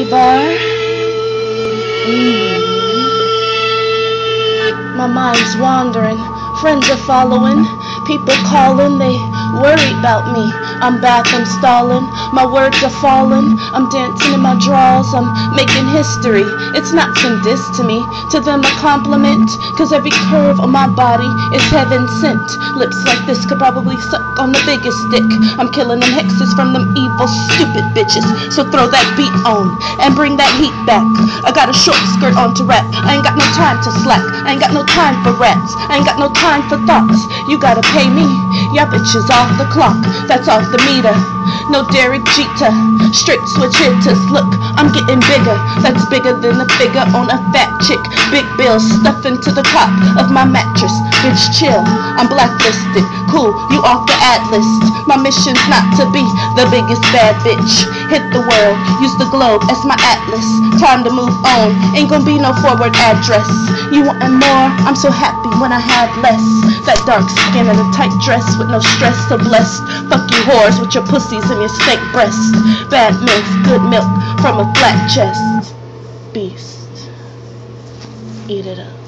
candy bar. My mind's wandering, friends are following, people calling, they worry about me. I'm back, I'm stalling, my words are falling, I'm dancing in my drawers, I'm making history. It's not some diss to me, to them a compliment, cause every curve on my body is heaven sent. Lips like this could probably suck on the biggest dick. I'm killing them hexes from them evil stupid bitches, so throw that beat on and bring that heat back. I got a short skirt on to rap, I ain't got no time to slack, I ain't got no time for rats, I ain't got no time for thoughts. You gotta pay me, y'all bitches off the clock, that's off the meter. No Derek Jeter, straight switch hitters. Look, I'm getting bigger, that's bigger than a figure on a fat chick. Big bills stuffed into the top of my mattress. Bitch chill, I'm blacklisted. Cool, you off the ad list. My mission's not to be the biggest bad bitch. Hit the world, use the globe as my atlas. Time to move on, ain't gonna be no forward address. You wantin' more? I'm so happy when I have less. That dark skin and a tight dress with no stress, so blessed. Fuck you whores with your pussies and your steak breasts. Bad milk, good milk from a flat chest. Beast, eat it up.